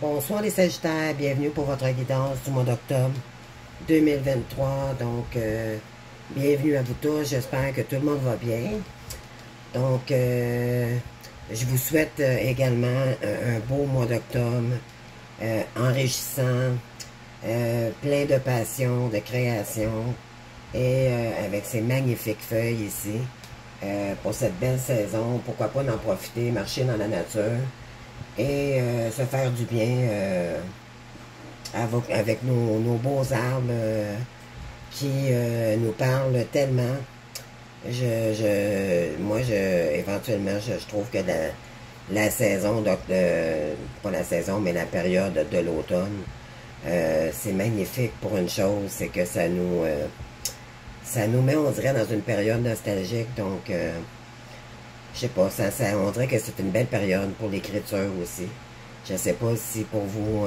Bonsoir les Sagittaires, bienvenue pour votre guidance du mois d'octobre 2023. Donc, bienvenue à vous tous, j'espère que tout le monde va bien. Donc, je vous souhaite également un beau mois d'octobre, enrichissant, plein de passion, de création, et avec ces magnifiques feuilles ici. Pour cette belle saison, pourquoi pas en profiter, marcher dans la nature et se faire du bien avec nos beaux arbres qui nous parlent tellement. Moi, éventuellement, je trouve que la saison, pas la saison, mais la période de l'automne, c'est magnifique pour une chose, c'est que ça nous met, on dirait, dans une période nostalgique. Donc, je sais pas, on dirait que c'est une belle période pour l'écriture aussi. Je sais pas si pour vous,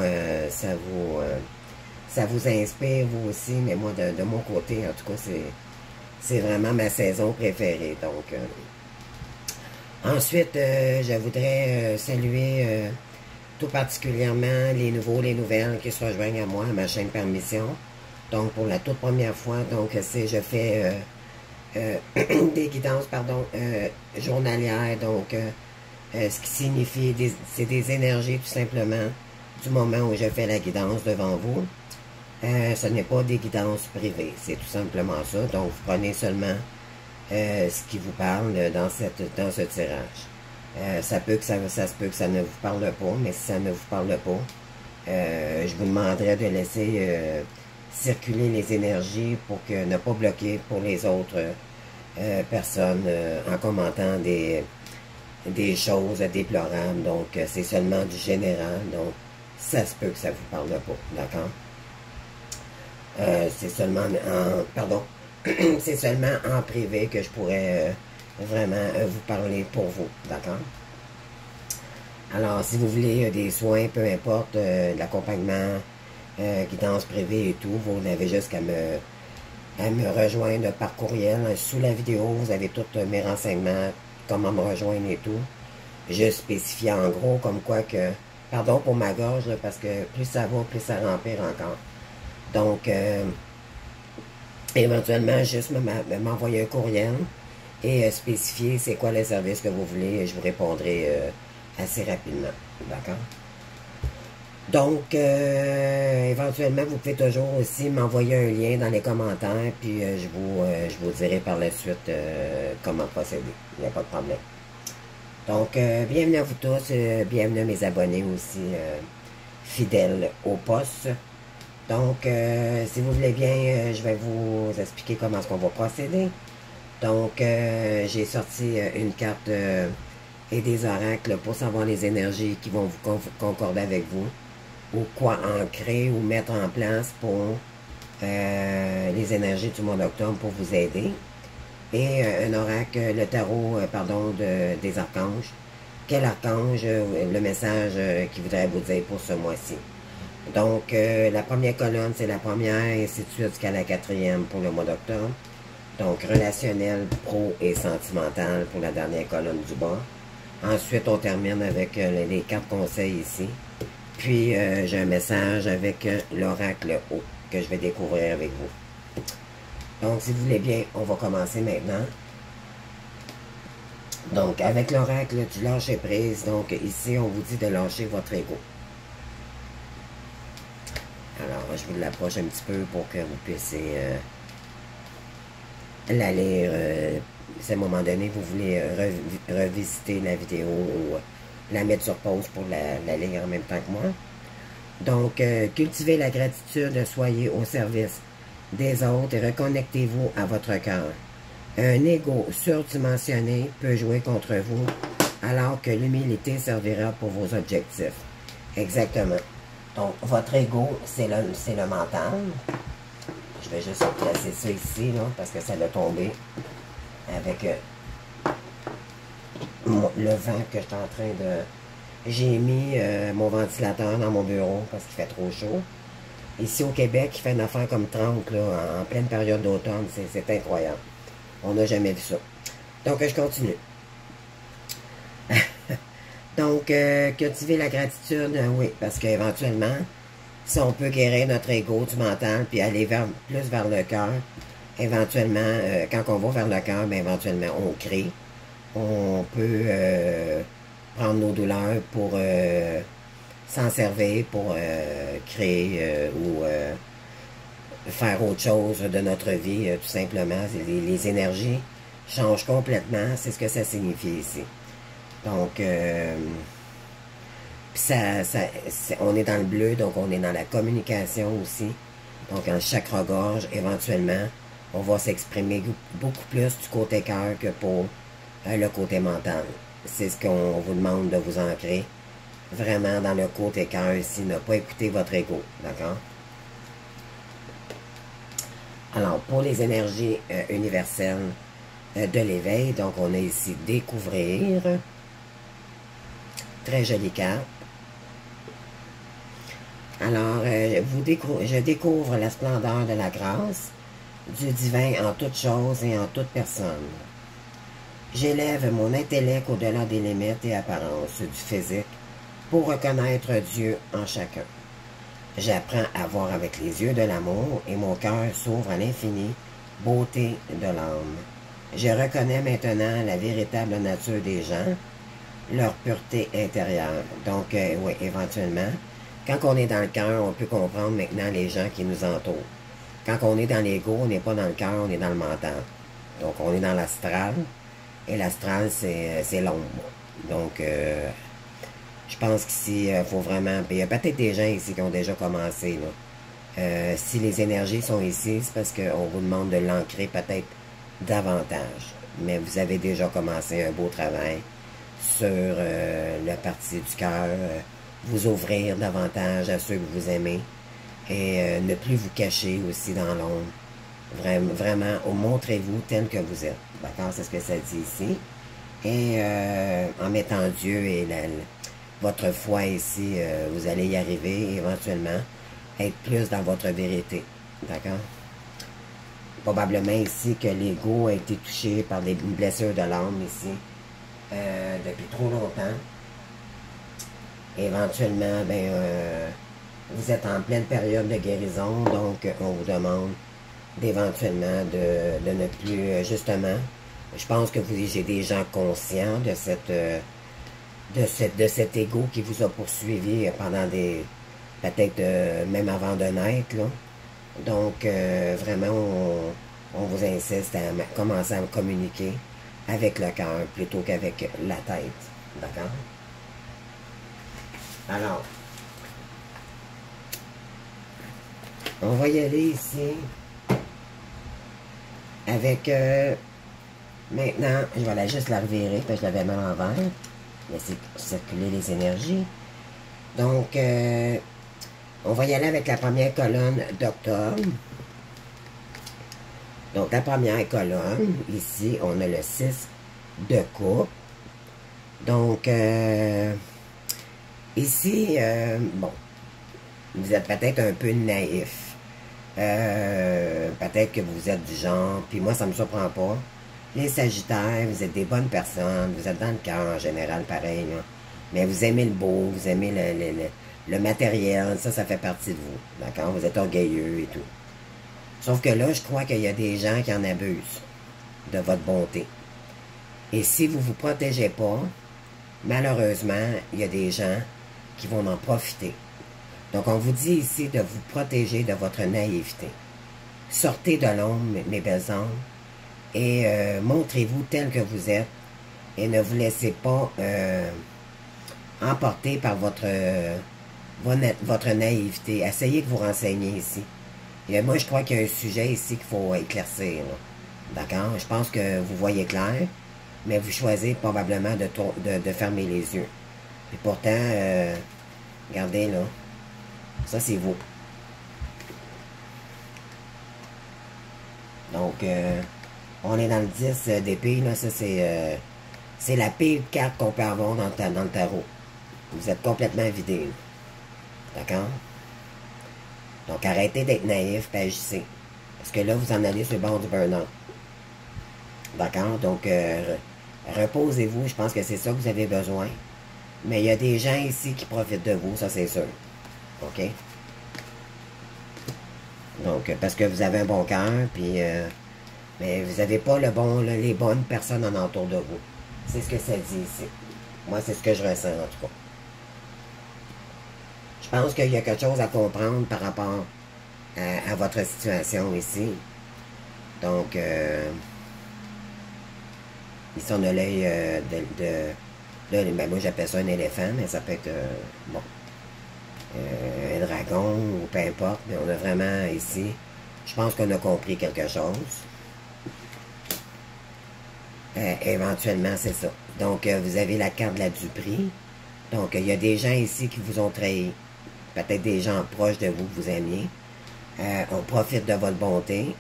ça vous inspire, vous aussi, mais moi, de mon côté, en tout cas, c'est vraiment ma saison préférée. Donc, ensuite, je voudrais saluer tout particulièrement les nouveaux, les nouvelles qui se rejoignent à moi, à ma chaîne Permission. Donc, pour la toute première fois, donc, je fais des guidances, pardon, journalières. Donc, ce qui signifie, c'est des énergies tout simplement du moment où je fais la guidance devant vous. Ce n'est pas des guidances privées, c'est tout simplement ça. Donc, vous prenez seulement ce qui vous parle dans ce tirage. Ça se peut que ça ne vous parle pas, mais si ça ne vous parle pas, je vous demanderai de laisser circuler les énergies pour que ne pas bloquer pour les autres personnes en commentant des choses déplorables. Donc, c'est seulement du général. Donc, ça se peut que ça vous parle pas. D'accord? C'est seulement pardon, c'est seulement en privé que je pourrais vraiment vous parler pour vous. D'accord? Alors, si vous voulez des soins, peu importe, de l'accompagnement, guidance privée et tout, vous n'avez juste qu'à me rejoindre par courriel. Sous la vidéo, vous avez tous mes renseignements, comment me rejoindre et tout. Je spécifie en gros comme quoi que, pardon pour ma gorge, là, parce que plus ça va, plus ça rempire encore. Donc, éventuellement, juste m'envoyer un courriel et spécifier c'est quoi le service que vous voulez et je vous répondrai assez rapidement. D'accord? Donc, éventuellement, vous pouvez toujours aussi m'envoyer un lien dans les commentaires, puis je vous dirai par la suite comment procéder. Il n'y a pas de problème. Donc, bienvenue à vous tous, bienvenue à mes abonnés aussi fidèles au poste. Donc, si vous voulez bien, je vais vous expliquer comment est-ce qu'on va procéder. Donc, j'ai sorti une carte et des oracles pour savoir les énergies qui vont vous concorder avec vous, ou quoi ancrer ou mettre en place pour les énergies du mois d'octobre pour vous aider. Et un oracle, le tarot, pardon, des archanges. Quel archange, le message qu'il voudrait vous dire pour ce mois-ci. Donc, la première colonne, c'est la première, et ainsi de suite jusqu'à la quatrième pour le mois d'octobre. Donc, relationnel, pro et sentimental pour la dernière colonne du bas. Ensuite, on termine avec les cartes conseils ici. Puis, j'ai un message avec l'oracle haut que je vais découvrir avec vous. Donc, si vous voulez bien, on va commencer maintenant. Donc, avec l'oracle du lâcher prise, donc ici, on vous dit de lâcher votre ego. Alors, je vous l'approche un petit peu pour que vous puissiez la lire. Si à un moment donné, vous voulez revisiter la vidéo ou la mettre sur pause pour la lire en même temps que moi. Donc, cultivez la gratitude, soyez au service des autres et reconnectez-vous à votre cœur. Un ego surdimensionné peut jouer contre vous, alors que l'humilité servira pour vos objectifs. Exactement. Donc, votre ego, c'est le mental. Je vais juste placer ça ici, là, parce que ça l'a tombé avec le vent que je suis en train de... J'ai mis mon ventilateur dans mon bureau parce qu'il fait trop chaud. Ici au Québec, il fait une affaire comme 30, là, en pleine période d'automne. C'est incroyable. On n'a jamais vu ça. Donc, je continue. Donc, cultiver la gratitude, oui, parce qu'éventuellement, si on peut guérir notre ego du mental, puis aller plus vers le cœur, éventuellement, quand on va vers le cœur, bien, éventuellement, on crée. On peut prendre nos douleurs pour s'en servir, pour créer ou faire autre chose de notre vie, tout simplement. Les énergies changent complètement, c'est ce que ça signifie ici. Donc, on est dans le bleu, donc on est dans la communication aussi. Donc, en chakra-gorge, éventuellement, on va s'exprimer beaucoup plus du côté cœur que pour le côté mental. C'est ce qu'on vous demande de vous ancrer vraiment dans le côté cœur ici, ne pas écouter votre ego, d'accord? Alors, pour les énergies universelles de l'éveil, donc on a ici découvrir, très jolie carte. Alors, je découvre la splendeur de la grâce du divin en toutes choses et en toute personne. J'élève mon intellect au-delà des limites et apparences du physique pour reconnaître Dieu en chacun. J'apprends à voir avec les yeux de l'amour et mon cœur s'ouvre à l'infinie beauté de l'âme. Je reconnais maintenant la véritable nature des gens, leur pureté intérieure. Donc, oui, éventuellement, quand on est dans le cœur, on peut comprendre maintenant les gens qui nous entourent. Quand on est dans l'ego, on n'est pas dans le cœur, on est dans le mental. Donc, on est dans l'astral. Et l'astral, c'est l'ombre. Donc, je pense qu'ici, il faut vraiment... Il y a peut-être des gens ici qui ont déjà commencé. Là. Si les énergies sont ici, c'est parce qu'on vous demande de l'ancrer peut-être davantage. Mais vous avez déjà commencé un beau travail sur la partie du cœur. Vous ouvrir davantage à ceux que vous aimez. Et ne plus vous cacher aussi dans l'ombre. Vraiment, montrez-vous tel que vous êtes. D'accord? C'est ce que ça dit ici. Et en mettant Dieu et votre foi ici, vous allez y arriver éventuellement, être plus dans votre vérité. D'accord? Probablement ici que l'ego a été touché par des blessures de l'âme ici depuis trop longtemps. Éventuellement, ben, vous êtes en pleine période de guérison, donc on vous demande d'éventuellement de ne plus, justement, je pense que j'ai des gens conscients de cet ego qui vous a poursuivi pendant peut-être même avant de naître, là. Donc, vraiment, on vous insiste à commencer à communiquer avec le cœur plutôt qu'avec la tête, d'accord? Alors, on va y aller ici avec, maintenant, je vais juste la revirer, parce que je l'avais mis à l'envers, laisser circuler les énergies. Donc, on va y aller avec la première colonne d'octobre. Donc, la première colonne, ici, on a le 6 de coupe. Donc, ici, bon, vous êtes peut-être un peu naïf. Peut-être que vous êtes du genre, puis moi ça me surprend pas. Les Sagittaires, vous êtes des bonnes personnes, vous êtes dans le cœur en général, pareil, là. Mais vous aimez le beau, vous aimez le matériel, ça fait partie de vous, d'accord? Vous êtes orgueilleux et tout. Sauf que là, je crois qu'il y a des gens qui en abusent de votre bonté. Et si vous ne vous protégez pas, malheureusement, il y a des gens qui vont en profiter. Donc, on vous dit ici de vous protéger de votre naïveté. Sortez de l'ombre, mes belles âmes, et montrez-vous tel que vous êtes, et ne vous laissez pas emporter par votre naïveté. Essayez de vous renseigner ici. Et moi, je crois qu'il y a un sujet ici qu'il faut éclaircir. D'accord? Je pense que vous voyez clair, mais vous choisissez probablement de fermer les yeux. Et pourtant, regardez là, ça c'est vous. Donc, on est dans le 10 d'épée, là, ça c'est la pire carte qu'on peut avoir dans le tarot. Vous êtes complètement vidé. D'accord? Donc, arrêtez d'être naïf et agissez. Parce que là, vous en allez sur le bord du burn-out. D'accord? Donc, reposez-vous. Je pense que c'est ça que vous avez besoin. Mais il y a des gens ici qui profitent de vous, ça c'est sûr. OK? Donc, parce que vous avez un bon cœur, puis... mais vous n'avez pas les bonnes personnes en entour de vous. C'est ce que ça dit ici. Moi, c'est ce que je ressens, en tout cas. Je pense qu'il y a quelque chose à comprendre par rapport à votre situation ici. Donc, ici, on a l'œil ben, moi, j'appelle ça un éléphant, mais ça peut être, bon, un dragon ou peu importe. Mais on a vraiment ici, je pense qu'on a compris quelque chose. Éventuellement, c'est ça. Donc, vous avez la carte de la duperie. Donc, il y a des gens ici qui vous ont trahi. Peut-être des gens proches de vous que vous aimiez. On profite de votre bonté.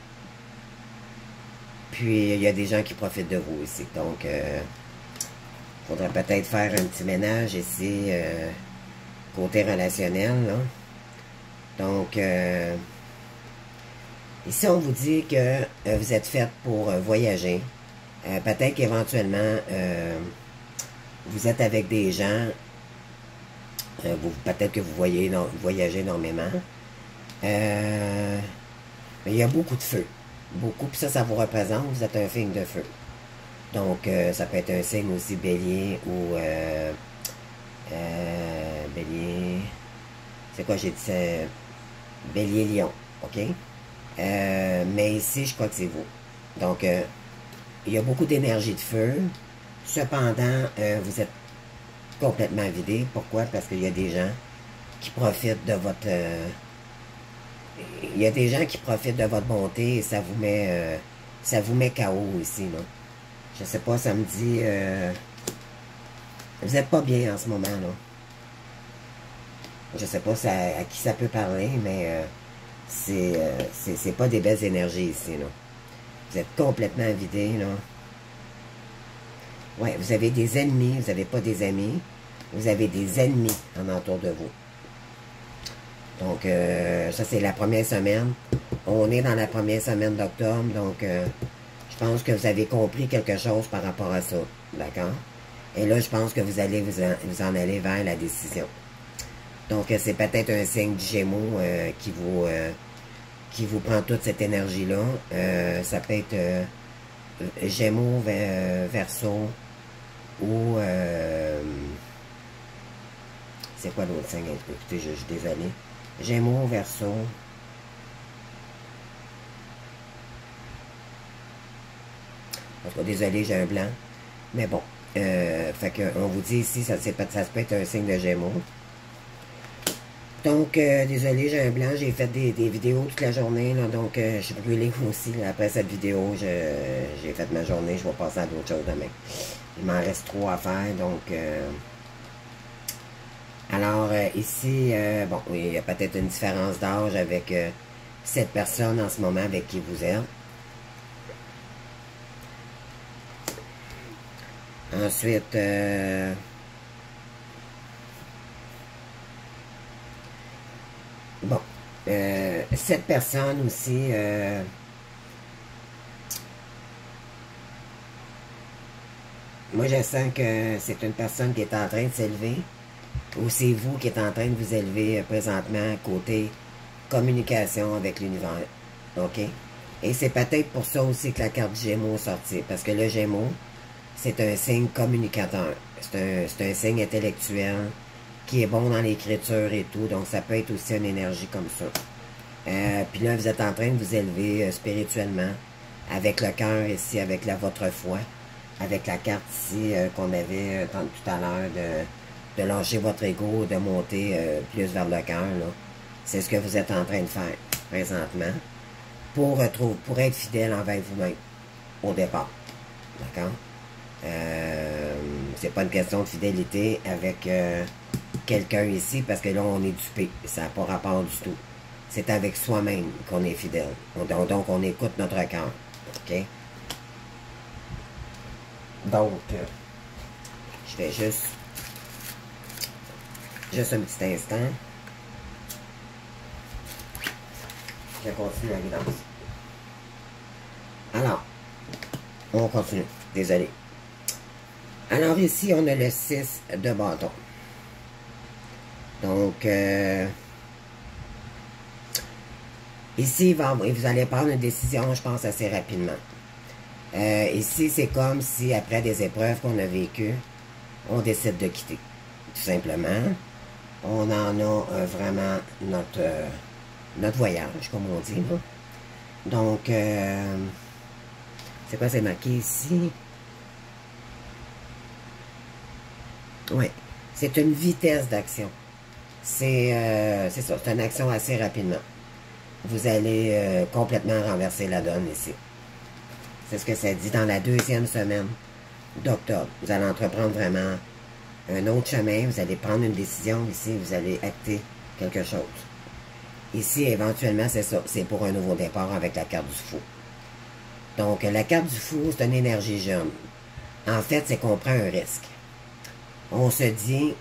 Puis, il y a des gens qui profitent de vous ici. Donc, il faudrait peut-être faire un petit ménage ici, côté relationnel. Là. Donc, ici, on vous dit que vous êtes faite pour voyager. Peut-être qu'éventuellement, vous êtes avec des gens, peut-être que vous voyagez énormément. Mais il y a beaucoup de feu. Beaucoup, puis ça vous représente, vous êtes un signe de feu. Donc, ça peut être un signe aussi bélier ou... bélier... C'est quoi j'ai dit? Bélier-lion, OK? Mais ici, je crois que c'est vous. Donc, il y a beaucoup d'énergie de feu. Cependant, vous êtes complètement vidé. Pourquoi? Parce qu'il y a des gens qui profitent de votre... il y a des gens qui profitent de votre bonté et ça vous met KO ici, là. Je sais pas, ça me dit... vous êtes pas bien en ce moment, là. Je sais pas à qui ça peut parler, mais c'est pas des belles énergies ici, là. Vous êtes complètement vidé, là. Ouais, vous avez des ennemis, vous n'avez pas des amis. Vous avez des ennemis en entour de vous. Donc, ça, c'est la première semaine. On est dans la première semaine d'octobre, donc je pense que vous avez compris quelque chose par rapport à ça. D'accord? Et là, je pense que vous allez vous en aller vers la décision. Donc, c'est peut-être un signe du Gémeaux qui vous prend toute cette énergie-là. Ça peut être Gémeaux, Verseau, ou... c'est quoi l'autre signe? Écoutez, je suis désolé. Gémeaux, Verseau. En tout cas, désolé, j'ai un blanc. Mais bon. Fait que, on vous dit ici, ça peut être un signe de Gémeaux. Donc, désolé, j'ai un blanc. J'ai fait des vidéos toute la journée. Là, donc, je suis brûlé aussi. Là, après cette vidéo, j'ai fait ma journée. Je vais passer à d'autres choses demain. Il m'en reste 3 à faire. Donc, alors, ici, bon, oui, il y a peut-être une différence d'âge avec cette personne en ce moment avec qui vous êtes. Ensuite, bon, cette personne aussi, moi je sens que c'est une personne qui est en train de s'élever, ou c'est vous qui êtes en train de vous élever présentement côté communication avec l'univers, ok? Et c'est peut-être pour ça aussi que la carte Gémeaux est sortie, parce que le Gémeaux, c'est un signe communicateur, c'est un signe intellectuel, qui est bon dans l'écriture et tout, donc ça peut être aussi une énergie comme ça. Puis là, vous êtes en train de vous élever spirituellement, avec le cœur ici, avec votre foi, avec la carte ici qu'on avait tout à l'heure, de lâcher votre ego, de monter plus vers le cœur. C'est ce que vous êtes en train de faire présentement, pour être fidèle envers vous-même, au départ. D'accord? C'est pas une question de fidélité avec quelqu'un ici, parce que là, on est dupé. Ça n'a pas rapport du tout. C'est avec soi-même qu'on est fidèle. Donc, on écoute notre cœur. OK? Donc, je vais juste un petit instant. Je continue la guidance. Alors, on continue. Désolé. Alors ici, on a le 6 de bâton. Donc, ici, vous allez prendre une décision, je pense, assez rapidement. Ici, c'est comme si, après des épreuves qu'on a vécues, on décide de quitter. Tout simplement. On en a vraiment notre voyage, comme on dit. Là. Donc, c'est quoi, c'est marqué ici? Oui, c'est une vitesse d'action. C'est ça, c'est une action assez rapidement. Vous allez complètement renverser la donne ici. C'est ce que ça dit dans la 2e semaine d'octobre. Vous allez entreprendre vraiment un autre chemin, vous allez prendre une décision ici, vous allez acter quelque chose. Ici, éventuellement, c'est ça, c'est pour un nouveau départ avec la carte du fou. Donc, la carte du fou, c'est une énergie jeune. En fait, c'est qu'on prend un risque. On se dit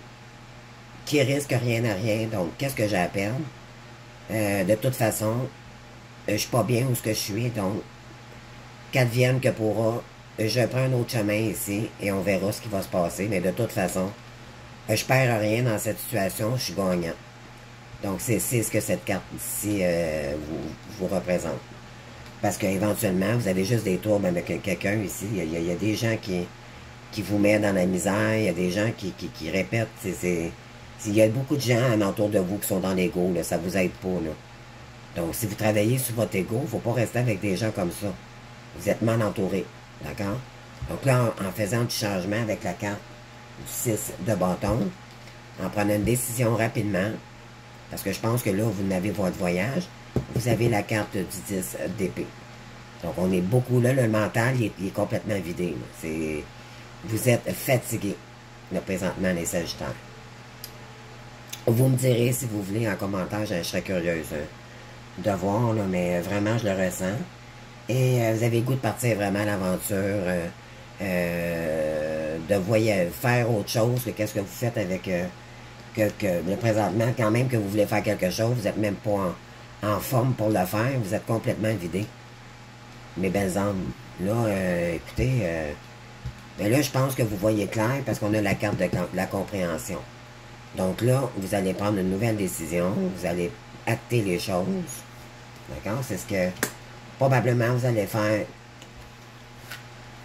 qui risque rien à rien, donc qu'est-ce que j'ai à perdre? De toute façon, je suis pas bien où ce que je suis, donc qu'advienne que pourra, je prends un autre chemin ici et on verra ce qui va se passer, mais de toute façon, je perds rien dans cette situation, je suis gagnant. Donc c'est ce que cette carte ici vous représente. Parce qu'éventuellement, vous avez juste des troubles avec quelqu'un ici, il y a des gens qui vous mettent dans la misère, il y a des gens qui répètent, il y a beaucoup de gens autour de vous qui sont dans l'ego, ça vous aide pas, là. Donc, si vous travaillez sur votre ego, il ne faut pas rester avec des gens comme ça. Vous êtes mal entouré, d'accord? Donc là, en faisant du changement avec la carte du 6 de bâton, en prenant une décision rapidement, parce que je pense que là, vous n'avez votre voyage, vous avez la carte du 10 d'épée. Donc, on est beaucoup là, le mental, il est complètement vidé. Vous êtes fatigué, là, présentement, les Sagittaires. Vous me direz, si vous voulez, en commentaire, je serais curieuse de voir, là, mais vraiment, je le ressens. Et vous avez le goût de partir vraiment à l'aventure, de faire autre chose que qu'est-ce que vous faites avec... le présentement, quand même que vous voulez faire quelque chose, vous n'êtes même pas en forme pour le faire, vous êtes complètement vidé. Mes belles âmes. Là, écoutez, mais là, je pense que vous voyez clair parce qu'on a la carte de la compréhension. Donc là, vous allez prendre une nouvelle décision, vous allez acter les choses. D'accord? C'est ce que probablement vous allez faire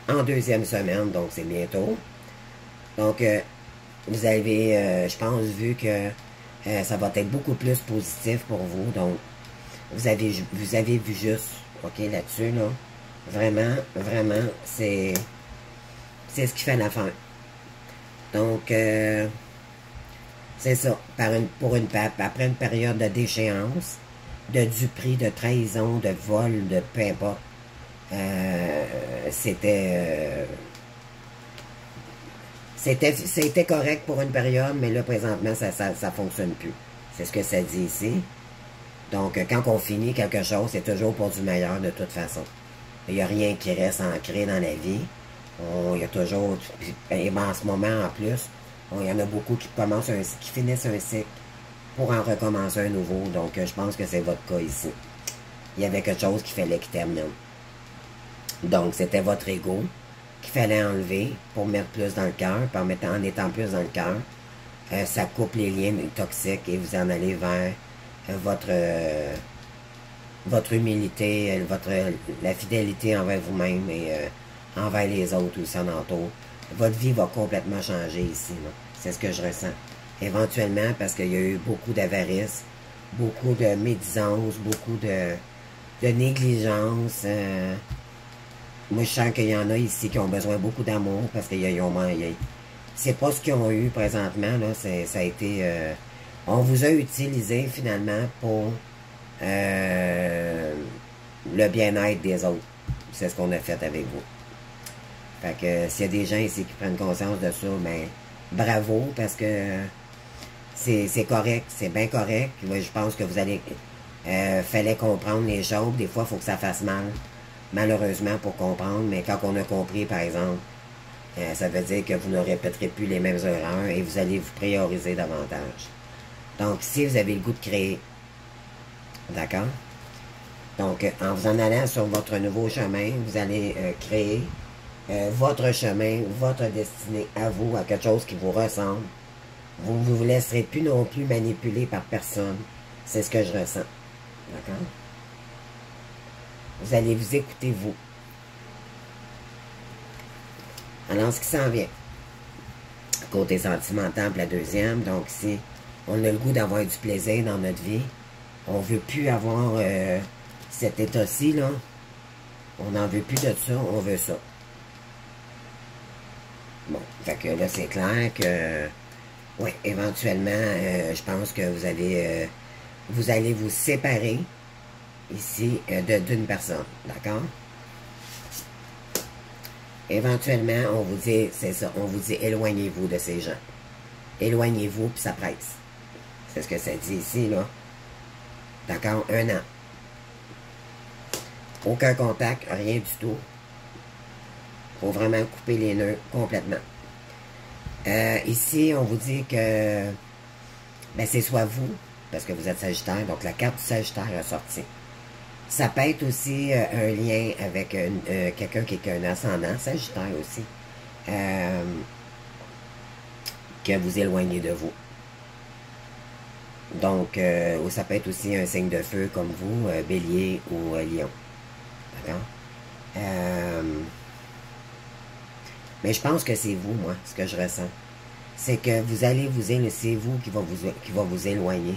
en 2e semaine, donc c'est bientôt. Donc, vous avez, je pense, vu que ça va être beaucoup plus positif pour vous. Donc, vous avez vu juste, ok, là-dessus, là. Vraiment, vraiment, c'est ce qui fait l'affaire. Donc, c'est ça. Après une période de déchéance, de duperie, de trahison, de vol, de peu importe, c'était correct pour une période, mais là, présentement, ça fonctionne plus. C'est ce que ça dit ici. Donc, quand on finit quelque chose, c'est toujours pour du meilleur de toute façon. Il n'y a rien qui reste ancré dans la vie. Il y a toujours... Et en ce moment, en plus, il y en a beaucoup qui finissent un cycle pour en recommencer un nouveau. Donc, je pense que c'est votre cas ici. Il y avait quelque chose qu'il fallait qu'il termine. Donc, c'était votre ego qu'il fallait enlever pour mettre plus dans le cœur. En étant plus dans le cœur, ça coupe les liens toxiques et vous en allez vers votre humilité, la fidélité envers vous-même et envers les autres aussi en entour. Votre vie va complètement changer ici. C'est ce que je ressens. Éventuellement, parce qu'il y a eu beaucoup d'avarice, beaucoup de médisance, beaucoup de négligence. Moi, je sens qu'il y en a ici qui ont besoin beaucoup d'amour parce que c'est pas ce qu'ils ont eu présentement. Là, ça a été... on vous a utilisé finalement pour le bien-être des autres. C'est ce qu'on a fait avec vous. Fait que s'il y a des gens ici qui prennent conscience de ça, ben bravo, parce que c'est correct, c'est bien correct. Moi, je pense que vous allez... fallait comprendre les choses. Des fois, il faut que ça fasse mal, malheureusement, pour comprendre. Mais quand on a compris, par exemple, ça veut dire que vous ne répéterez plus les mêmes erreurs et vous allez vous prioriser davantage. Donc, si vous avez le goût de créer, d'accord? Donc, en vous en allant sur votre nouveau chemin, vous allez créer votre chemin, votre destinée à vous, à quelque chose qui vous ressemble. Vous ne vous laisserez plus non plus manipuler par personne. C'est ce que je ressens. D'accord? Vous allez vous écouter, vous. Alors, ce qui s'en vient. Côté sentimental, la deuxième. Donc, si on a le goût d'avoir du plaisir dans notre vie, on ne veut plus avoir cet état-ci, là. On n'en veut plus de ça, on veut ça. Bon, fait que là, c'est clair que, oui, éventuellement, je pense que vous allez vous séparer ici d'une personne, d'accord? Éventuellement, on vous dit, c'est ça, on vous dit éloignez-vous de ces gens. Éloignez-vous, puis ça presse. C'est ce que ça dit ici, là. D'accord? 1 an. Aucun contact, rien du tout. Il faut vraiment couper les nœuds complètement. Ici, on vous dit que ben, c'est soit vous, parce que vous êtes Sagittaire, donc la carte du Sagittaire est sortie. Ça peut être aussi un lien avec quelqu'un qui a un ascendant, Sagittaire aussi, que vous éloignez de vous. Donc, ça peut être aussi un signe de feu comme vous, Bélier ou Lion. D'accord? Mais je pense que c'est vous, moi, ce que je ressens. C'est que vous allez c'est vous qui va vous éloigner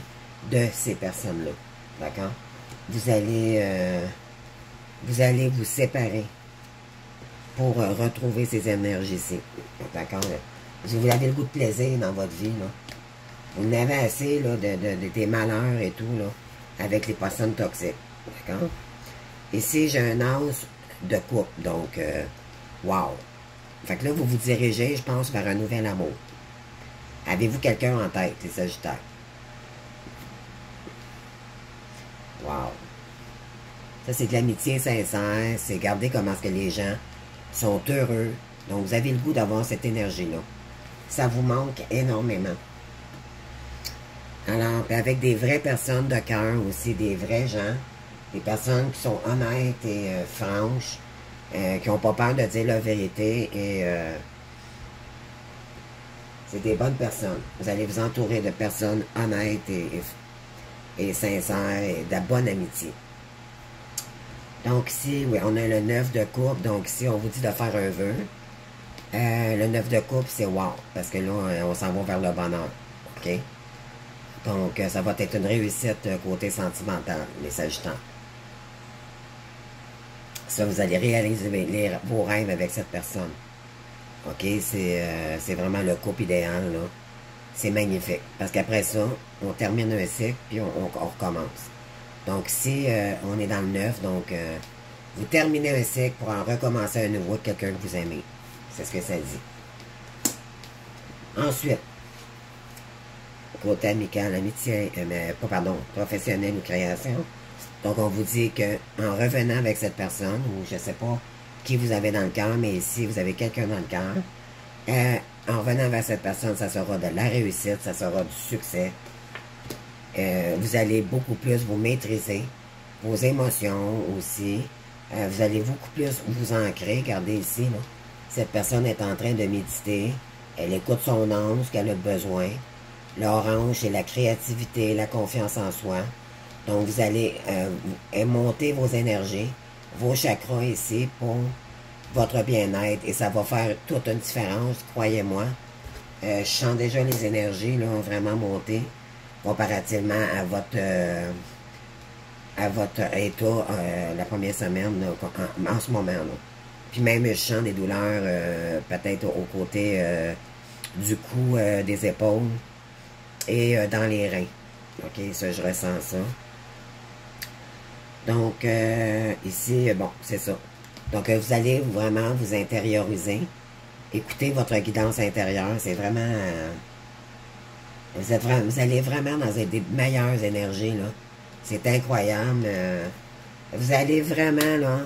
de ces personnes-là. D'accord? Vous allez vous séparer pour retrouver ces énergies-ci. D'accord? Vous avez le goût de plaisir dans votre vie, là. Vous en avez assez, là, des malheurs et tout, là, avec les personnes toxiques. D'accord? Ici, j'ai un as de coupe, donc, wow! Fait que là, vous vous dirigez, je pense, vers un nouvel amour. Avez-vous quelqu'un en tête, les Sagittaires? Wow! Ça, c'est de l'amitié sincère, c'est garder comment est-ce que les gens sont heureux. Donc, vous avez le goût d'avoir cette énergie-là. Ça vous manque énormément. Alors, avec des vraies personnes de cœur aussi, des vrais gens, des personnes qui sont honnêtes et franches, qui n'ont pas peur de dire la vérité et c'est des bonnes personnes. Vous allez vous entourer de personnes honnêtes et sincères et de la bonne amitié. Donc ici, oui, on a le 9 de coupe, donc ici on vous dit de faire un vœu. Le 9 de coupe, c'est wow, parce que là, on s'en va vers le bonheur. OK? Donc, ça va être une réussite côté sentimental, les Sagittaires. Ça, vous allez réaliser vos rêves avec cette personne. OK? C'est vraiment le couple idéal, là. C'est magnifique. Parce qu'après ça, on termine un cycle, puis on recommence. Donc, ici, on est dans le 9, donc, vous terminez un cycle pour en recommencer un nouveau avec quelqu'un que vous aimez. C'est ce que ça dit. Ensuite, côté amical, amitié, professionnel ou création. Donc, on vous dit que en revenant avec cette personne, ou je ne sais pas qui vous avez dans le cœur, mais ici, vous avez quelqu'un dans le cœur, en revenant vers cette personne, ça sera de la réussite, ça sera du succès. Vous allez beaucoup plus vous maîtriser, vos émotions aussi. Vous allez beaucoup plus vous ancrer. Regardez ici, là. Cette personne est en train de méditer. Elle écoute son âme, ce qu'elle a besoin. L'orange, c'est la créativité, la confiance en soi. Donc, vous allez monter vos énergies, vos chakras ici pour votre bien-être. Et ça va faire toute une différence, croyez-moi. Je sens déjà les énergies là, vraiment monter comparativement à votre état la première semaine là, en ce moment. Là. Puis même, je sens des douleurs peut-être au côté du cou, des épaules et dans les reins. OK, ça, je ressens ça. Donc, ici, bon, c'est ça. Donc, vous allez vraiment vous intérioriser. Écoutez votre guidance intérieure. C'est vraiment... vous allez vraiment dans des meilleures énergies, là. C'est incroyable. Vous allez vraiment, là...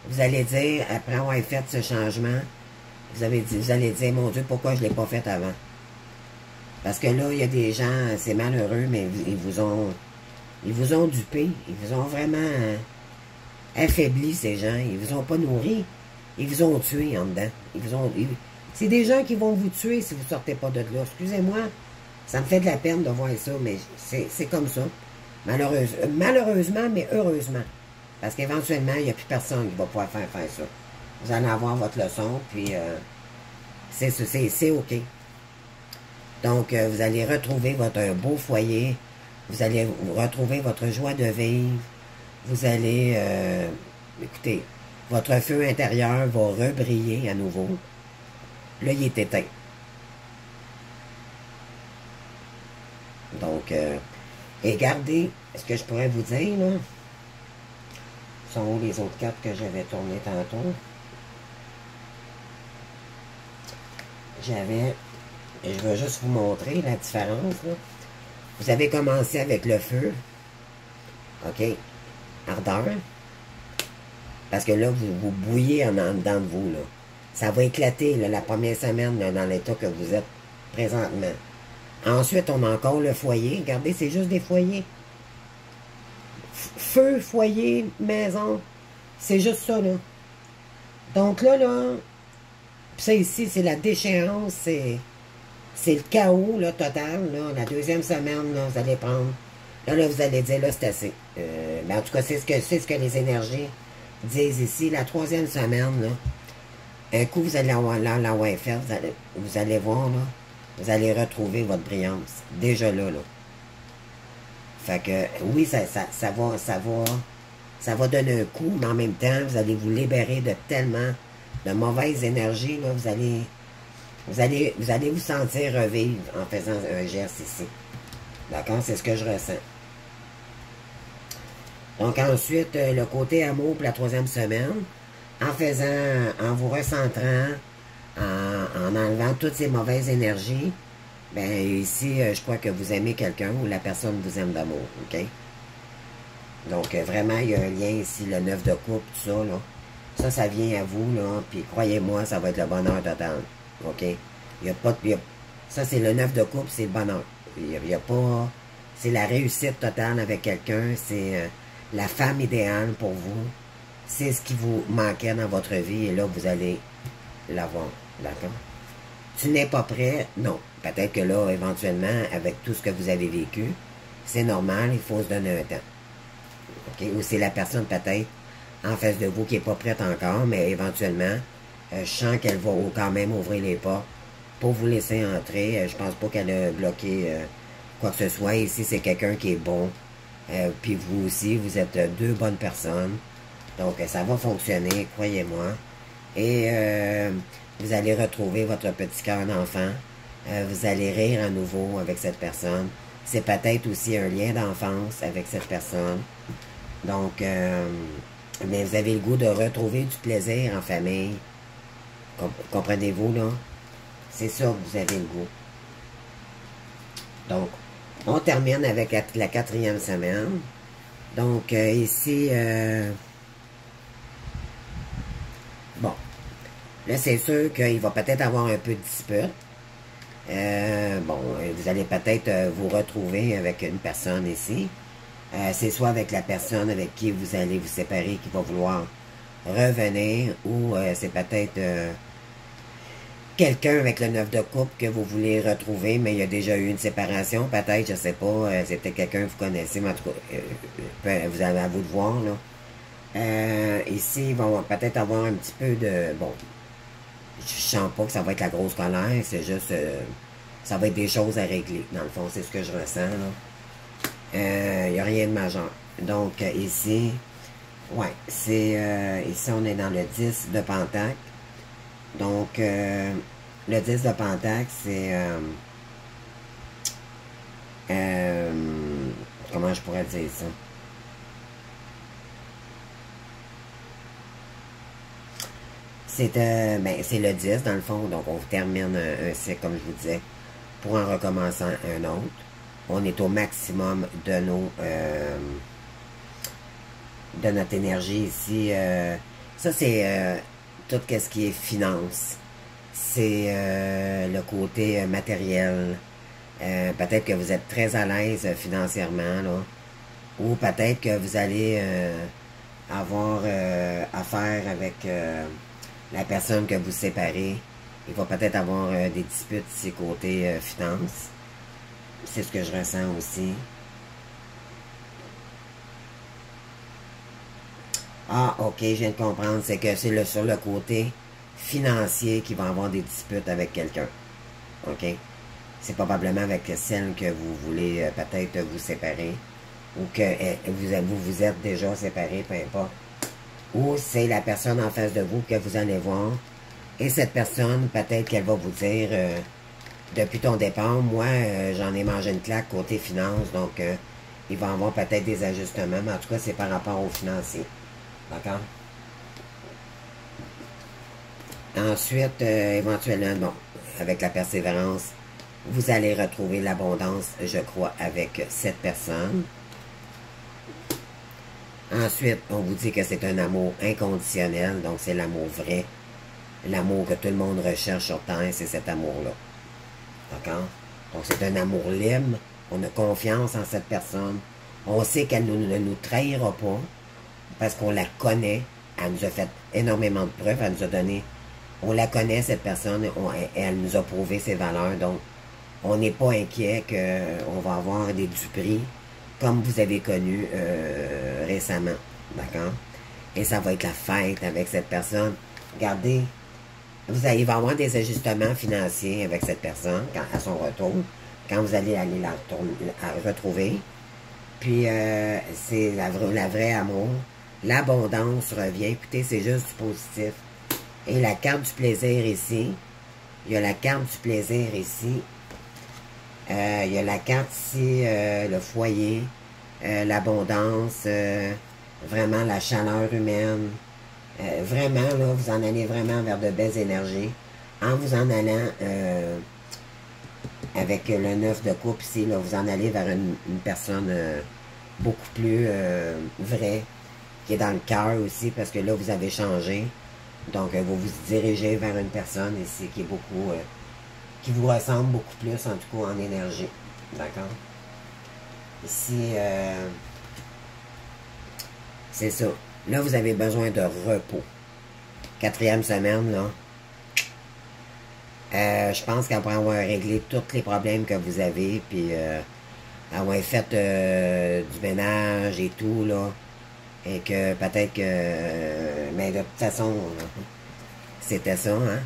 Vous allez dire, après avoir fait ce changement, vous allez dire, mon Dieu, pourquoi je ne l'ai pas fait avant? Parce que là, il y a des gens, c'est malheureux, mais ils vous ont dupé. Ils vous ont vraiment affaibli, ces gens. Ils vous ont pas nourri. Ils vous ont tué en dedans. C'est des gens qui vont vous tuer si vous ne sortez pas de là. Excusez-moi. Ça me fait de la peine de voir ça, mais c'est comme ça. Malheureusement, mais heureusement. Parce qu'éventuellement, il n'y a plus personne qui va pouvoir faire ça. Vous allez avoir votre leçon, puis c'est OK. Donc, vous allez retrouver votre beau foyer. Vous allez retrouver votre joie de vivre. Vous allez, écoutez, votre feu intérieur va rebriller à nouveau. Là, il est éteint. Donc, et gardez, ce que je pourrais vous dire, là, sont où les autres cartes que j'avais tournées tantôt? Et je vais juste vous montrer la différence, là. Vous avez commencé avec le feu, OK, ardeur, parce que là, vous bouillez en dedans de vous, là. Ça va éclater, là, la première semaine, là, dans l'état que vous êtes présentement. Ensuite, on a encore le foyer. Regardez, c'est juste des foyers. Feu, foyer, maison. C'est juste ça, là. Donc là, ça ici, c'est la déchéance, c'est le chaos, là, total, là. La deuxième semaine, là, vous allez prendre. Là, vous allez dire, là, c'est assez. En tout cas, c'est ce que les énergies disent ici. La troisième semaine, là, un coup, vous allez avoir là, la YFR, vous allez voir, là, vous allez retrouver votre brillance. Déjà là. Fait que, oui, ça va donner un coup, mais en même temps, vous allez vous libérer de tellement de mauvaises énergies, là. Vous allez vous sentir revivre en faisant un geste ici. D'accord? C'est ce que je ressens. Donc ensuite, le côté amour pour la troisième semaine, en vous recentrant, en enlevant toutes ces mauvaises énergies, ben ici, je crois que vous aimez quelqu'un ou la personne vous aime d'amour, OK? Donc, vraiment, il y a un lien ici, le 9 de coupe, tout ça, là. Ça vient à vous, là, puis croyez-moi, ça va être le bonheur total, OK? Il n'y a pas de... Ça, c'est le 9 de coupe, c'est le bonheur. Il y a pas... C'est la réussite totale avec quelqu'un, c'est la femme idéale pour vous. C'est ce qui vous manquait dans votre vie, et là, vous allez l'avoir, d'accord? Tu n'es pas prêt? Non. Peut-être que là, éventuellement, avec tout ce que vous avez vécu, c'est normal, il faut se donner un temps. OK? Ou c'est la personne peut-être en face de vous qui n'est pas prête encore, mais éventuellement, je sens qu'elle va quand même ouvrir les portes pour vous laisser entrer. Je pense pas qu'elle a bloqué quoi que ce soit. Ici, c'est quelqu'un qui est bon. Puis vous aussi, vous êtes deux bonnes personnes. Donc, ça va fonctionner, croyez-moi. Et vous allez retrouver votre petit cœur d'enfant. Vous allez rire à nouveau avec cette personne. C'est peut-être aussi un lien d'enfance avec cette personne. Donc, mais vous avez le goût de retrouver du plaisir en famille. Comprenez-vous, là? C'est ça que vous avez le goût. Donc, on termine avec la quatrième semaine. Donc, ici, bon, là, c'est sûr qu'il va peut-être avoir un peu de dispute. Bon, vous allez peut-être vous retrouver avec une personne ici. C'est soit avec la personne avec qui vous allez vous séparer qui va vouloir revenir, ou c'est peut-être quelqu'un avec le 9 de coupe que vous voulez retrouver, mais il y a déjà eu une séparation, peut-être, je sais pas, c'est peut-être quelqu'un que vous connaissez, mais en tout cas, vous avez à vous de voir, là. Ici, ils vont peut-être avoir un petit peu de... Bon, je sens pas que ça va être la grosse colère, c'est juste... ça va être des choses à régler, dans le fond, c'est ce que je ressens, là. Il n'y a rien de majeur. Donc, ici, ouais, c'est... ici, on est dans le 10 de Pentacle. Donc, le 10 de Pentacle, c'est... comment je pourrais dire ça? C'est le 10, dans le fond. Donc, on termine un cycle, comme je vous disais, pour en recommencer un autre. On est au maximum de de notre énergie ici. Ça, c'est tout ce qui est finance. C'est le côté matériel. Peut-être que vous êtes très à l'aise financièrement, là. Ou peut-être que vous allez avoir affaire avec la personne que vous séparez. Il va peut-être avoir des disputes ici côté finance. C'est ce que je ressens aussi. Ah, ok, je viens de comprendre. C'est que c'est sur le côté financier qui va avoir des disputes avec quelqu'un. Ok? C'est probablement avec celle que vous voulez peut-être vous séparer. Ou que vous êtes déjà séparés, peu importe. Ou c'est la personne en face de vous que vous allez voir. Et cette personne, peut-être qu'elle va vous dire, depuis ton départ, moi, j'en ai mangé une claque côté finance, donc il va y avoir peut-être des ajustements, mais en tout cas, c'est par rapport aux financiers. D'accord? Ensuite, éventuellement, bon, avec la persévérance, vous allez retrouver l'abondance, je crois, avec cette personne. Ensuite, on vous dit que c'est un amour inconditionnel, donc c'est l'amour vrai. L'amour que tout le monde recherche sur Terre, c'est cet amour-là. D'accord? Donc c'est un amour libre, on a confiance en cette personne. On sait qu'elle ne nous trahira pas, parce qu'on la connaît. Elle nous a fait énormément de preuves, elle nous a donné... On la connaît, cette personne, elle nous a prouvé ses valeurs, donc on n'est pas inquiet qu'on va avoir des duperies, comme vous avez connu récemment. D'accord? Et ça va être la fête avec cette personne. Regardez, il va y avoir des ajustements financiers avec cette personne à son retour, quand vous allez aller la retrouver. Puis, c'est la vraie amour. L'abondance revient. Écoutez, c'est juste du positif. Et la carte du plaisir ici. Il y a la carte du plaisir ici. Il y a la carte ici, le foyer, l'abondance, vraiment la chaleur humaine. Vraiment, là, vous en allez vraiment vers de belles énergies. En vous en allant avec le 9 de coupe ici, là, vous en allez vers une personne beaucoup plus vraie, qui est dans le cœur aussi, parce que là, vous avez changé. Donc, vous vous dirigez vers une personne ici qui est beaucoup, qui vous ressemble beaucoup plus, en tout cas, en énergie. D'accord? Ici, c'est ça. Là, vous avez besoin de repos. 4e semaine, là. Je pense qu'après avoir réglé tous les problèmes que vous avez, puis avoir fait du ménage et tout, là, et que peut-être que... mais de toute façon, c'était ça, hein?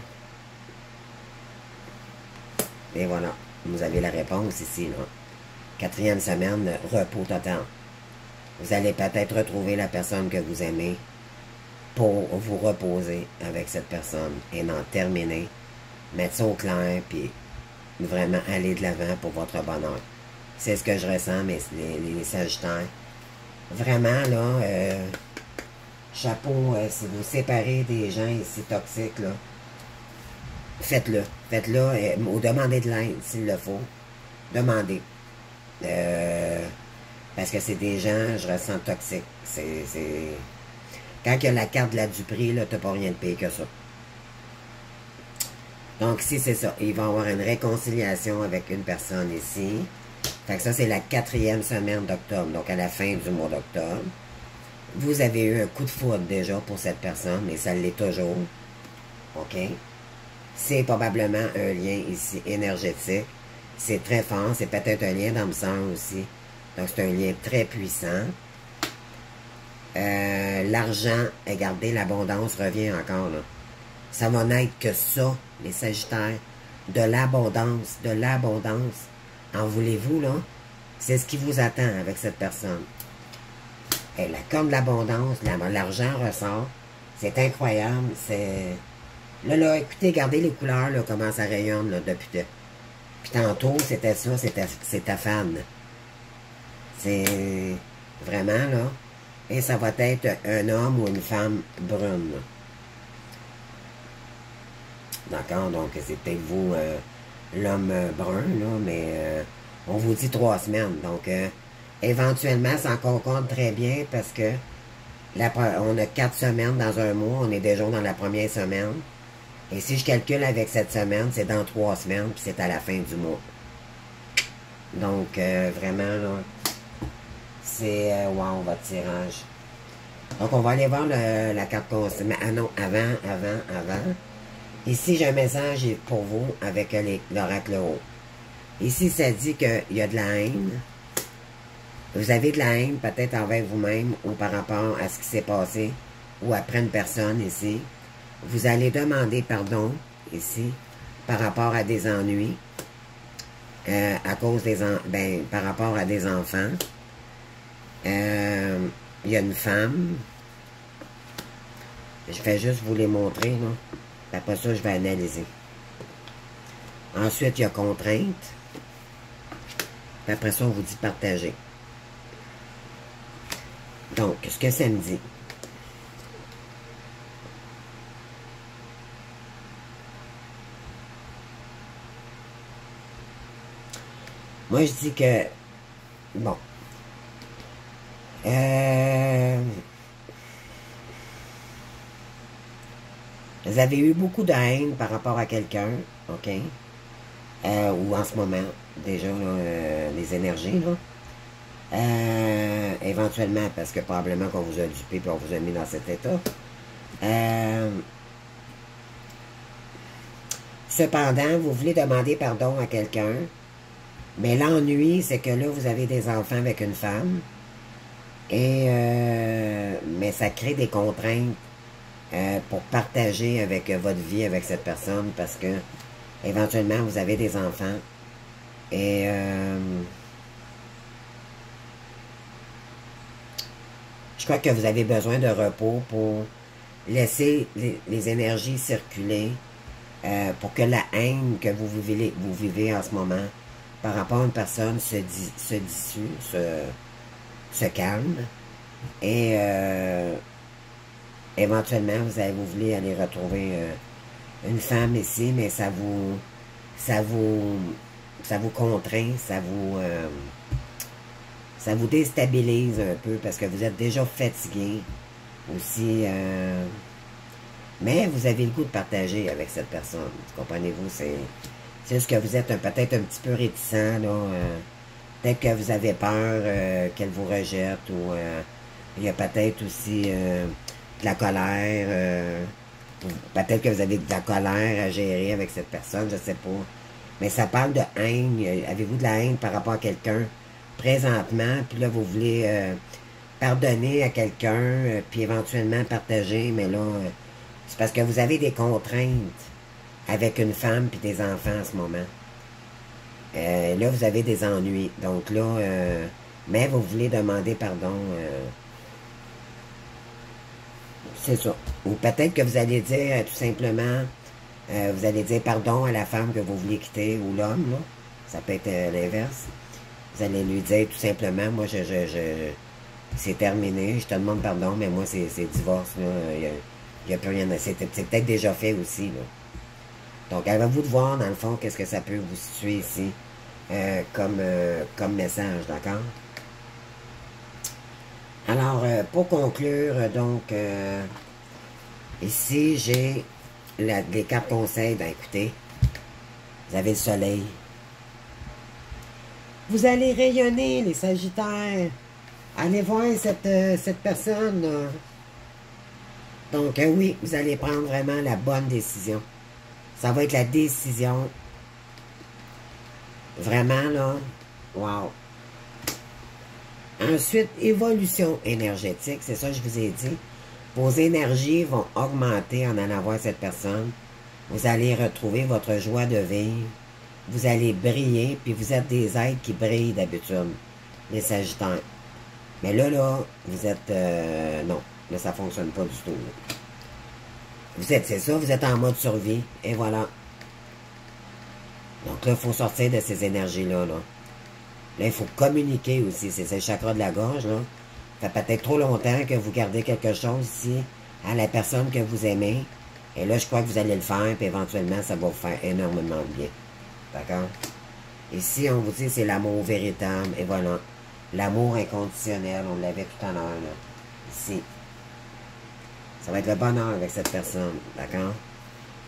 Et voilà, vous avez la réponse ici, là. 4e semaine, repos total. Vous allez peut-être retrouver la personne que vous aimez pour vous reposer avec cette personne et en terminer, mettre ça au clair, puis vraiment aller de l'avant pour votre bonheur. C'est ce que je ressens, mais les Sagittaires. Vraiment, là, chapeau, si vous séparez des gens ici toxiques, là, faites-le. Faites-le, ou demandez de l'aide s'il le faut. Demandez. Parce que c'est des gens, je ressens toxiques. Quand il y a la carte de la duperie, là, t'as pas rien de pire que ça. Donc, ici, c'est ça. Il va y avoir une réconciliation avec une personne ici. Fait que ça, c'est la 4e semaine d'octobre, donc à la fin du mois d'octobre. Vous avez eu un coup de foudre déjà pour cette personne, mais ça l'est toujours. OK? C'est probablement un lien ici énergétique. C'est très fort. C'est peut-être un lien d'âme sœur aussi. Donc, c'est un lien très puissant. L'argent, regardez, l'abondance revient encore, là. Ça va n'être que ça, les Sagittaires. De l'abondance, de l'abondance. En voulez-vous, là? C'est ce qui vous attend avec cette personne. Et comme de l'abondance, l'argent ressort. C'est incroyable. C'est... Là, écoutez, regardez les couleurs, là, comment ça rayonne, là, depuis... Puis tantôt, c'était ça, c'est ta fan. C'est... Vraiment, là. Et ça va être un homme ou une femme brune, là. D'accord? Donc, c'est peut-être vous, l'homme brun, là, mais on vous dit 3 semaines. Donc, éventuellement, ça en concorde très bien parce que on a 4 semaines dans un mois. On est déjà dans la première semaine. Et si je calcule avec cette semaine, c'est dans 3 semaines, puis c'est à la fin du mois. Donc, vraiment, là, c'est, wow, votre tirage. Donc, on va aller voir la carte conseil. Mais ah non, avant. Ici, j'ai un message pour vous avec l'oracle haut. Ici, ça dit qu'il y a de la haine. Vous avez de la haine peut-être envers vous-même ou par rapport à ce qui s'est passé ou après une personne ici. Vous allez demander pardon ici par rapport à des ennuis, à cause des par rapport à des enfants. Il y a une femme. Je vais juste vous les montrer, là. Après ça, je vais analyser. Ensuite, il y a contrainte. Puis après ça, on vous dit partager. Donc, ce que ça me dit. Moi, je dis que, bon, vous avez eu beaucoup de haine par rapport à quelqu'un, OK? Ou en ce moment, déjà, là, les énergies, là. Éventuellement, parce que probablement qu'on vous a dupé et on vous a mis dans cet état. Cependant, vous voulez demander pardon à quelqu'un, mais l'ennui, c'est que là, vous avez des enfants avec une femme, et mais ça crée des contraintes pour partager avec votre vie avec cette personne, parce que éventuellement, vous avez des enfants, et je crois que vous avez besoin de repos pour laisser les énergies circuler, pour que la haine que vous vivez en ce moment par rapport à une personne se dissout, se calme. Et éventuellement, vous voulez aller retrouver une femme ici, mais ça vous contraint, ça vous déstabilise un peu parce que vous êtes déjà fatigué aussi. Mais vous avez le goût de partager avec cette personne. Comprenez-vous? C'est juste que vous êtes peut-être un petit peu réticent, là. Peut-être que vous avez peur qu'elle vous rejette ou il y a peut-être aussi de la colère. Peut-être que vous avez de la colère à gérer avec cette personne, je sais pas. Mais ça parle de haine. Avez-vous de la haine par rapport à quelqu'un présentement? Puis là, vous voulez pardonner à quelqu'un, puis éventuellement partager, mais là, c'est parce que vous avez des contraintes avec une femme puis des enfants en ce moment. Là, vous avez des ennuis. Donc là, mais vous voulez demander pardon. C'est ça. Ou peut-être que vous allez dire tout simplement, vous allez dire pardon à la femme que vous vouliez quitter ou l'homme, là. Ça peut être l'inverse. Vous allez lui dire tout simplement, moi, c'est terminé, je te demande pardon, mais moi, c'est divorce, là. Il n'y a plus rien à... C'est peut-être déjà fait aussi, là. Donc, à vous de voir, dans le fond, qu'est-ce que ça peut vous situer ici comme message, d'accord? Alors, pour conclure, donc, ici, j'ai les cartes conseils. Ben, écoutez, vous avez le soleil. Vous allez rayonner, les Sagittaires. Allez voir cette personne, là. Donc, oui, vous allez prendre vraiment la bonne décision. Ça va être la décision. Vraiment, là. Wow. Ensuite, évolution énergétique. C'est ça que je vous ai dit. Vos énergies vont augmenter en allant voir cette personne. Vous allez retrouver votre joie de vivre. Vous allez briller. Puis vous êtes des êtres qui brillent d'habitude. Les Sagittaires. Mais là, vous êtes... non. Là, ça fonctionne pas du tout. Là. C'est ça, vous êtes en mode survie. Et voilà. Donc là, il faut sortir de ces énergies-là. Là, il faut communiquer aussi. C'est le chakra de la gorge. Là. Ça fait peut-être trop longtemps que vous gardez quelque chose ici à la personne que vous aimez. Et là, je crois que vous allez le faire. Puis éventuellement, ça va vous faire énormément de bien. D'accord? Ici, on vous dit c'est l'amour véritable. Et voilà. L'amour inconditionnel. On l'avait tout à l'heure. Ici. Ça va être le bonheur avec cette personne, d'accord?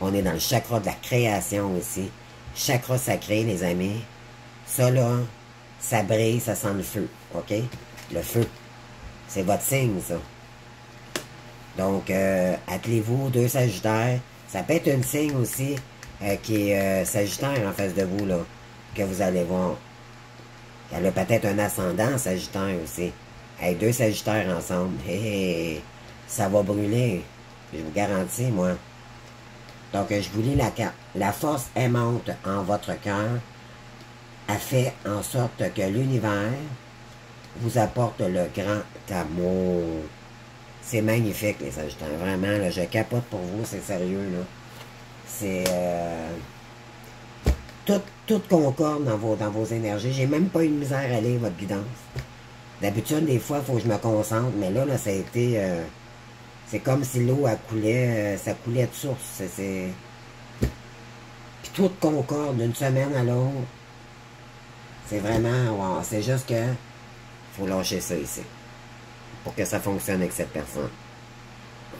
On est dans le chakra de la création ici. Chakra sacré, les amis. Ça, là, ça brille, ça sent le feu, OK? Le feu. C'est votre signe, ça. Donc, attelez-vous, 2 Sagittaires. Ça peut être une signe aussi qui est Sagittaire en face de vous, là. que vous allez voir. Elle a peut-être un ascendant Sagittaire aussi. Hey, deux Sagittaires ensemble. Hey, ça va brûler. Je vous garantis, moi. Donc, je vous lis la carte. La force aimante en votre cœur a fait en sorte que l'univers vous apporte le grand amour. C'est magnifique, les Sagittaires. Vraiment, là, je capote pour vous, c'est sérieux, là. C'est... Tout concorde dans vos énergies. J'ai même pas eu de misère à lire votre guidance. D'habitude, des fois, il faut que je me concentre, mais là, ça a été... c'est comme si l'eau, coulait, ça coulait de source. Puis tout concorde d'une semaine à l'autre. C'est vraiment... Wow, c'est juste que... faut lâcher ça ici. Pour que ça fonctionne avec cette personne.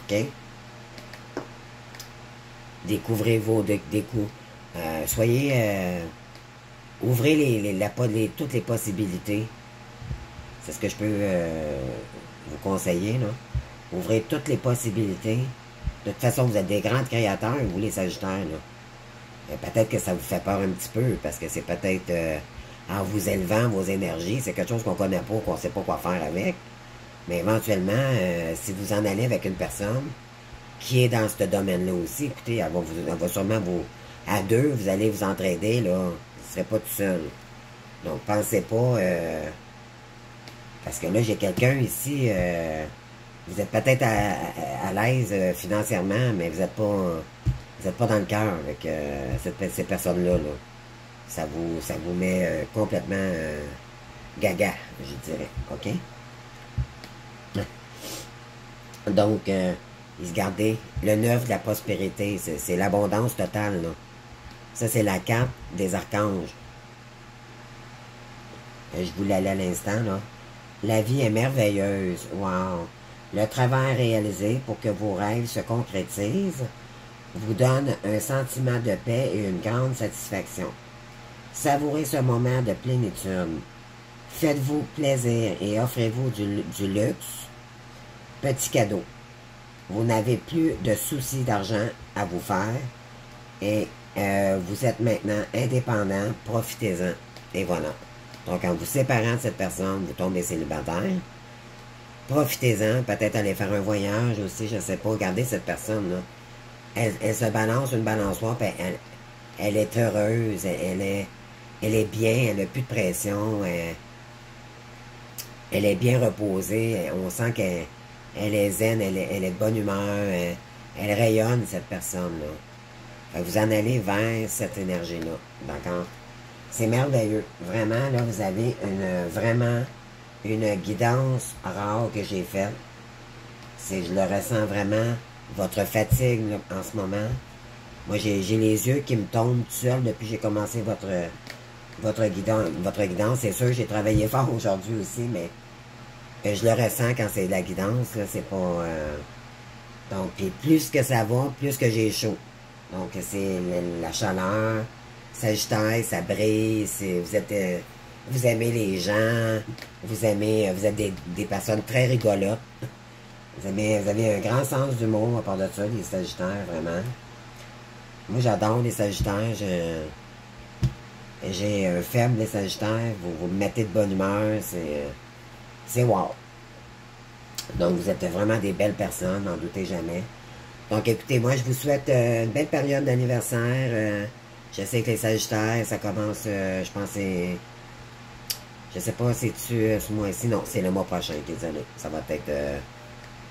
OK? Découvrez vos... soyez... ouvrez toutes les possibilités. C'est ce que je peux vous conseiller, là. Ouvrez toutes les possibilités. De toute façon, vous êtes des grands créateurs, vous les Sagittaires, là. Peut-être que ça vous fait peur un petit peu, parce que c'est peut-être en vous élevant vos énergies, c'est quelque chose qu'on connaît pas, qu'on sait pas quoi faire avec. Mais éventuellement, si vous en allez avec une personne qui est dans ce domaine-là aussi, écoutez, elle va sûrement vous... À deux, vous allez vous entraider, là. Vous ne serez pas tout seul. Donc, pensez pas... parce que là, j'ai quelqu'un ici... vous êtes peut-être à l'aise financièrement, mais vous n'êtes pas dans le cœur avec ces personnes-là. Là. Ça vous met complètement gaga, je dirais. OK? Donc, il se gardait le 9 de la prospérité. C'est l'abondance totale, là. Ça, c'est la carte des archanges. Je vous l'allais à l'instant, là. La vie est merveilleuse. Wow! Le travail réalisé pour que vos rêves se concrétisent vous donne un sentiment de paix et une grande satisfaction. Savourez ce moment de plénitude. Faites-vous plaisir et offrez-vous du luxe. Petit cadeau. Vous n'avez plus de soucis d'argent à vous faire et vous êtes maintenant indépendant. Profitez-en. Et voilà. Donc, en vous séparant de cette personne, vous tombez célibataire. Profitez-en. Peut-être aller faire un voyage aussi, je ne sais pas. Regardez cette personne-là. Elle se balance une balançoire, puis elle est heureuse. Elle est bien. Elle n'a plus de pression. Elle est bien reposée. On sent qu'elle est zen. Elle est de bonne humeur. Elle rayonne, cette personne-là. Vous en allez vers cette énergie-là. D'accord? C'est merveilleux. Vraiment, là, vous avez vraiment une guidance rare que j'ai faite. Je le ressens vraiment, votre fatigue là, en ce moment. Moi, j'ai les yeux qui me tombent tout seul depuis que j'ai commencé votre guidance. C'est sûr, j'ai travaillé fort aujourd'hui aussi, mais je le ressens quand c'est de la guidance. C'est pas... Donc, puis plus que ça va, plus que j'ai chaud. Donc, c'est la chaleur. Sagittaire, ça brille, vous aimez les gens, vous êtes des personnes très rigolotes. Vous avez un grand sens d'humour à part de ça, les Sagittaires, vraiment. Moi, j'adore les Sagittaires. J'ai un faible des Sagittaires. Vous me mettez de bonne humeur. C'est wow. Donc, vous êtes vraiment des belles personnes, n'en doutez jamais. Donc, écoutez, moi, je vous souhaite une belle période d'anniversaire. Je sais que les Sagittaires, ça commence, je pense, je sais pas, c'est-tu ce mois-ci? Non, c'est le mois prochain, désolé. Ça va être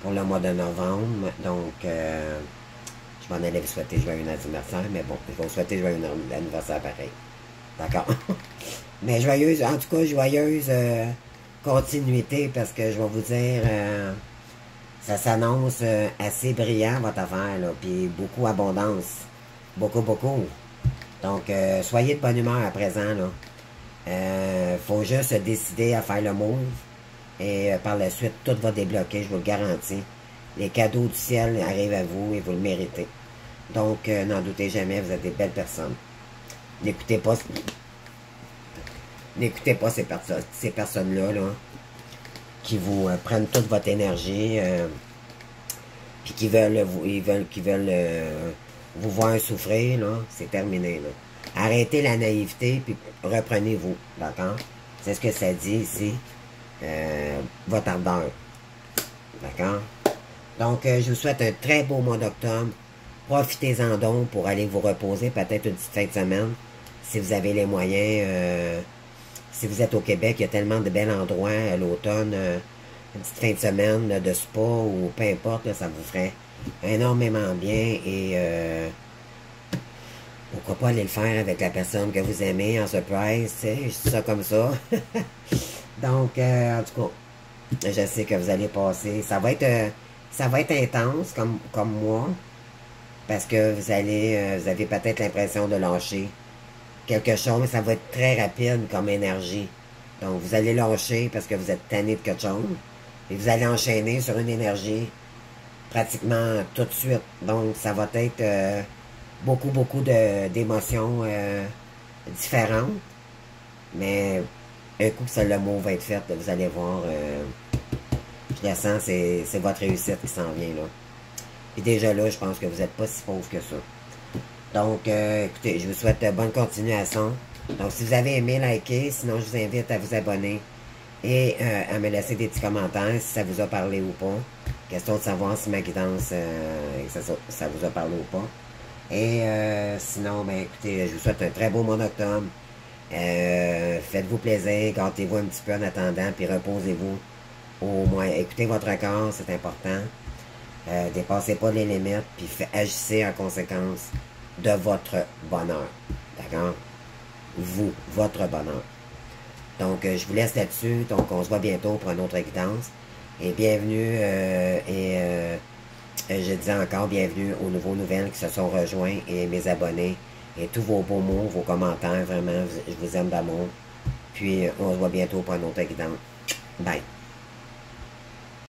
pour le mois de novembre. Donc, je m'en allais vous souhaiter joyeux anniversaire, mais bon, je vais vous souhaiter joyeux anniversaire pareil. D'accord? Mais joyeuse, en tout cas, joyeuse continuité, parce que je vais vous dire, ça s'annonce assez brillant, votre affaire, là, puis beaucoup abondance. Beaucoup, beaucoup. Donc, soyez de bonne humeur à présent, là. Faut juste se décider à faire le move. Et par la suite, tout va débloquer, je vous le garantis. Les cadeaux du ciel arrivent à vous et vous le méritez. Donc, n'en doutez jamais, vous êtes des belles personnes. N'écoutez pas ces personnes-là, là, qui vous prennent toute votre énergie, puis qui veulent vous voir souffrir, là. C'est terminé, là. Arrêtez la naïveté, puis reprenez-vous, d'accord? C'est ce que ça dit ici, votre ardeur, d'accord? Donc, je vous souhaite un très beau mois d'octobre. Profitez-en donc pour aller vous reposer, peut-être une petite fin de semaine, si vous avez les moyens. Si vous êtes au Québec, il y a tellement de bels endroits à l'automne, une petite fin de semaine de spa ou peu importe, là, ça vous ferait énormément bien et pourquoi pas aller le faire avec la personne que vous aimez en surprise, tu sais, je dis ça comme ça. Donc, en tout cas, je sais que vous allez passer, ça va être intense comme moi, parce que vous avez peut-être l'impression de lâcher quelque chose, mais ça va être très rapide comme énergie. Donc, vous allez lâcher parce que vous êtes tanné de quelque chose, et vous allez enchaîner sur une énergie pratiquement tout de suite. Donc, ça va être beaucoup d'émotions différentes, mais un coup que ça, le mot va être fait, vous allez voir, je la sens, c'est votre réussite qui s'en vient là. Et déjà là, je pense que vous n'êtes pas si pauvre que ça. Donc, écoutez, je vous souhaite bonne continuation. Donc, si vous avez aimé, likez. Sinon, je vous invite à vous abonner et à me laisser des petits commentaires si ça vous a parlé ou pas. Question de savoir si ma guidance, ça vous a parlé ou pas. Et sinon, ben écoutez, je vous souhaite un très beau mois d'octobre. Faites-vous plaisir, gâtez-vous un petit peu en attendant, puis reposez-vous au moins. Écoutez votre corps, c'est important. Dépassez pas les limites, puis agissez en conséquence de votre bonheur. D'accord? Vous, votre bonheur. Donc, je vous laisse là-dessus. Donc, on se voit bientôt pour une autre guidance. Et bienvenue, je dis encore bienvenue aux nouveaux nouvelles qui se sont rejoints et mes abonnés. Et tous vos beaux mots, vos commentaires, vraiment, je vous aime d'amour. Puis, on se voit bientôt pour une autre guidance. Bye.